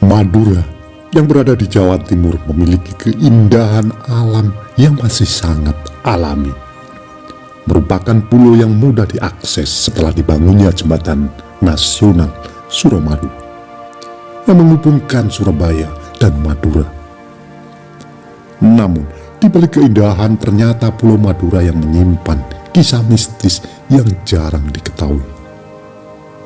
Madura yang berada di Jawa Timur memiliki keindahan alam yang masih sangat alami. Merupakan pulau yang mudah diakses setelah dibangunnya jembatan nasional Suramadu yang menghubungkan Surabaya dan Madura. Namun, di balik keindahan ternyata Pulau Madura yang menyimpan kisah mistis yang jarang diketahui.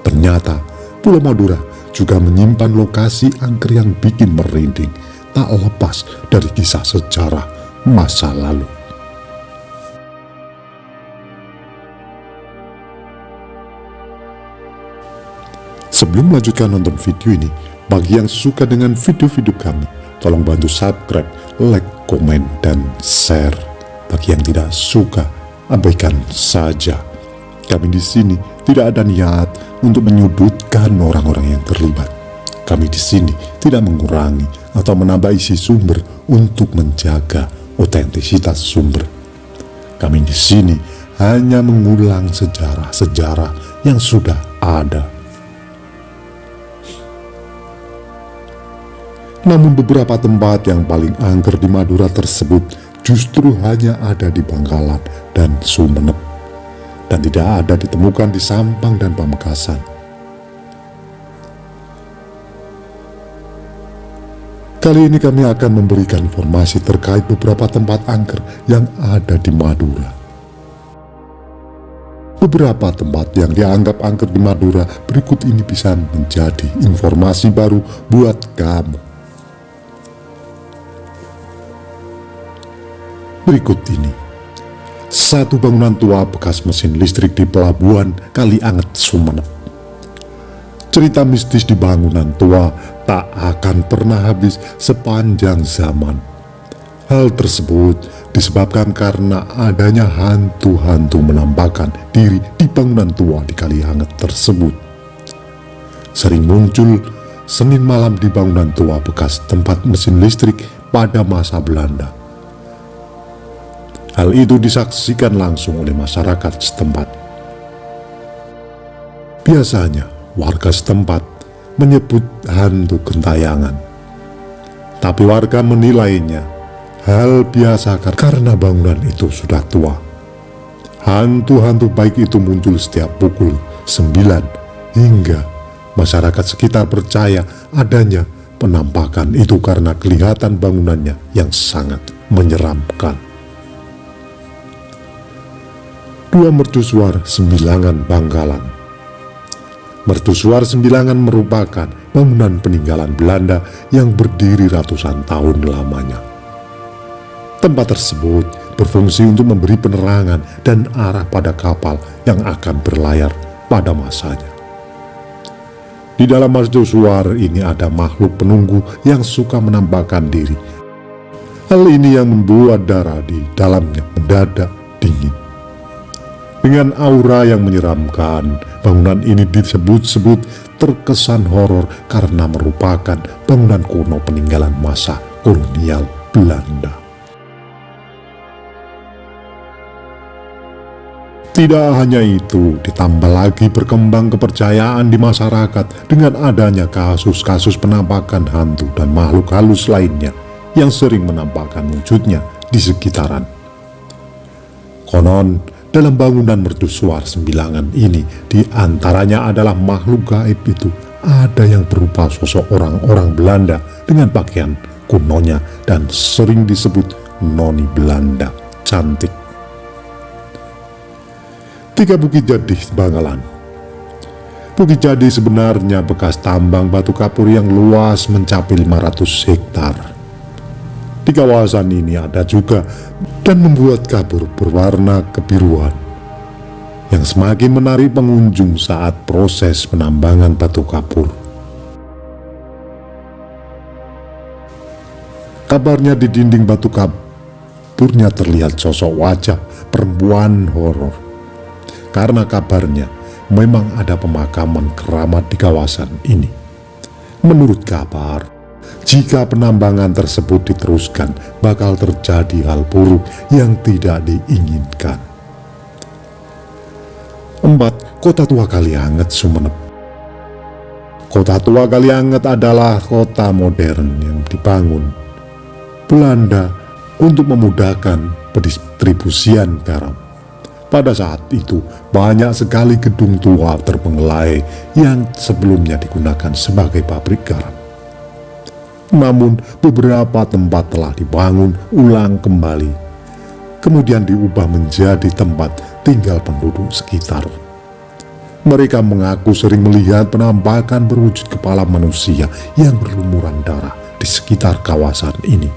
Ternyata Pulau Madura juga menyimpan lokasi angker yang bikin merinding, tak lepas dari kisah sejarah masa lalu. Sebelum melanjutkan nonton video ini, bagi yang suka dengan video-video kami, tolong bantu subscribe, like, komen, dan share. Bagi yang tidak suka, abaikan saja. Kami di sini tidak ada niat untuk menyudutkan orang-orang yang terlibat. Kami di sini tidak mengurangi atau menambah isi sumber untuk menjaga otentisitas sumber. Kami di sini hanya mengulang sejarah-sejarah yang sudah ada. Namun beberapa tempat yang paling angker di Madura tersebut justru hanya ada di Bangkalan dan Sumeneb, dan tidak ada ditemukan di Sampang dan Pamekasan. Kali ini kami akan memberikan informasi terkait beberapa tempat angker yang ada di Madura. Beberapa tempat yang dianggap angker di Madura berikut ini bisa menjadi informasi baru buat kamu. Berikut ini, satu bangunan tua bekas mesin listrik di Pelabuhan Kalianget, Sumeneb. Cerita mistis di bangunan tua tak akan pernah habis sepanjang zaman. Hal tersebut disebabkan karena adanya hantu-hantu menampakkan diri di bangunan tua di Kalianget tersebut. Sering muncul Senin malam di bangunan tua bekas tempat mesin listrik pada masa Belanda. Hal itu disaksikan langsung oleh masyarakat setempat. Biasanya warga setempat menyebut hantu gentayangan, tapi warga menilainya hal biasa karena bangunan itu sudah tua. Hantu-hantu baik itu muncul setiap pukul 9 hingga masyarakat sekitar percaya adanya penampakan itu karena kelihatan bangunannya yang sangat menyeramkan. Dua Mercusuar Sembilangan, Bangkalan. Mercusuar Sembilangan merupakan bangunan peninggalan Belanda yang berdiri ratusan tahun lamanya. Tempat tersebut berfungsi untuk memberi penerangan dan arah pada kapal yang akan berlayar pada masanya. Di dalam mercusuar ini ada makhluk penunggu yang suka menampakkan diri. Hal ini yang membuat darah di dalamnya mendadak dingin. Dengan aura yang menyeramkan, bangunan ini disebut-sebut terkesan horor karena merupakan bangunan kuno peninggalan masa kolonial Belanda. Tidak hanya itu, ditambah lagi berkembang kepercayaan di masyarakat dengan adanya kasus-kasus penampakan hantu dan makhluk halus lainnya yang sering menampakkan wujudnya di sekitaran. Konon, dalam bangunan Mercusuar Sembilangan ini, diantaranya adalah makhluk gaib itu ada yang berupa sosok orang-orang Belanda dengan pakaian kunonya dan sering disebut noni Belanda cantik. 3 Bukit Jati, Bangkalan. Bukit Jati sebenarnya bekas tambang batu kapur yang luas mencapai 500 hektar. Di kawasan ini ada juga dan membuat kabur berwarna kebiruan yang semakin menarik pengunjung saat proses penambangan batu kapur. Kabarnya di dinding batu kapurnya terlihat sosok wajah perempuan horor. Karena kabarnya memang ada pemakaman keramat di kawasan ini. Menurut kabar, jika penambangan tersebut diteruskan, bakal terjadi hal buruk yang tidak diinginkan. 4. Kota Tua Kalianget, Sumeneb. Kota tua Kalianget adalah kota modern yang dibangun Belanda untuk memudahkan pendistribusian garam. Pada saat itu, banyak sekali gedung tua terbengkelai yang sebelumnya digunakan sebagai pabrik garam. Namun, beberapa tempat telah dibangun ulang kembali, kemudian diubah menjadi tempat tinggal penduduk sekitar. Mereka mengaku sering melihat penampakan berwujud kepala manusia yang berlumuran darah di sekitar kawasan ini.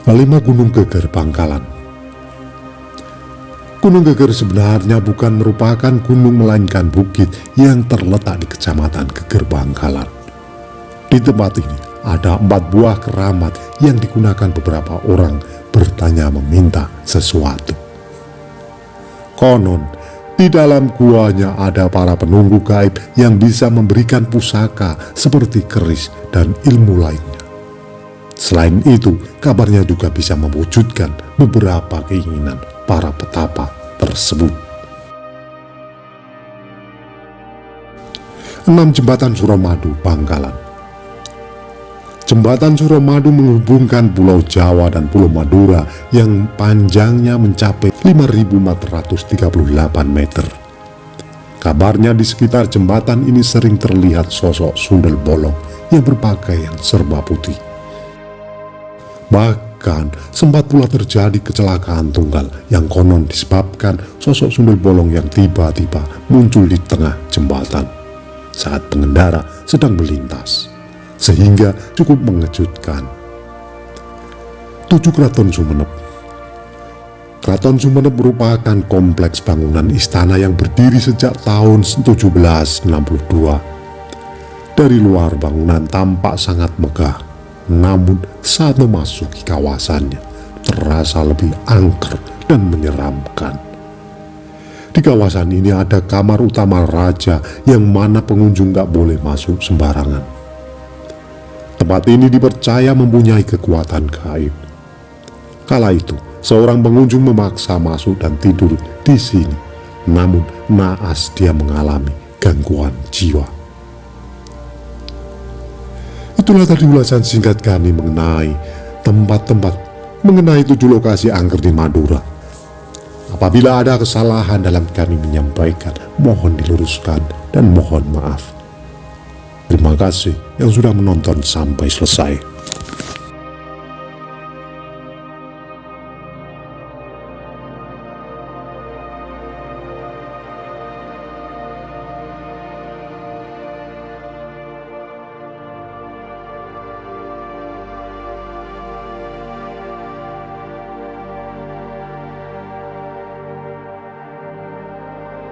5 Gunung Geger Bangkalan. Gunung Geger sebenarnya bukan merupakan gunung melainkan bukit yang terletak di Kecamatan Geger Bangkalan. Di tempat ini ada 4 buah keramat yang digunakan beberapa orang bertanya meminta sesuatu. Konon, di dalam guanya ada para penunggu gaib yang bisa memberikan pusaka seperti keris dan ilmu lainnya. Selain itu, kabarnya juga bisa mewujudkan beberapa keinginan para petapa tersebut. 6 Jembatan Suramadu Bangkalan. Jembatan Suramadu menghubungkan Pulau Jawa dan Pulau Madura yang panjangnya mencapai 5.438 meter. Kabarnya di sekitar jembatan ini sering terlihat sosok sundel bolong yang berpakaian serba putih. Bahkan sempat pula terjadi kecelakaan tunggal yang konon disebabkan sosok sundel bolong yang tiba-tiba muncul di tengah jembatan saat pengendara sedang melintas, sehingga cukup mengejutkan. 7 Keraton Sumeneb. Keraton Sumeneb merupakan kompleks bangunan istana yang berdiri sejak tahun 1762. Dari luar bangunan tampak sangat megah, namun saat memasuki kawasannya terasa lebih angker dan menyeramkan. Di kawasan ini ada kamar utama raja yang mana pengunjung gak boleh masuk sembarangan. Tempat ini dipercaya mempunyai kekuatan gaib. Kala itu, seorang pengunjung memaksa masuk dan tidur di sini, namun naas dia mengalami gangguan jiwa. Itulah tadi ulasan singkat kami mengenai mengenai 7 lokasi angker di Madura. Apabila ada kesalahan dalam kami menyampaikan, mohon diluruskan dan mohon maaf. Terima kasih yang sudah menonton sampai selesai.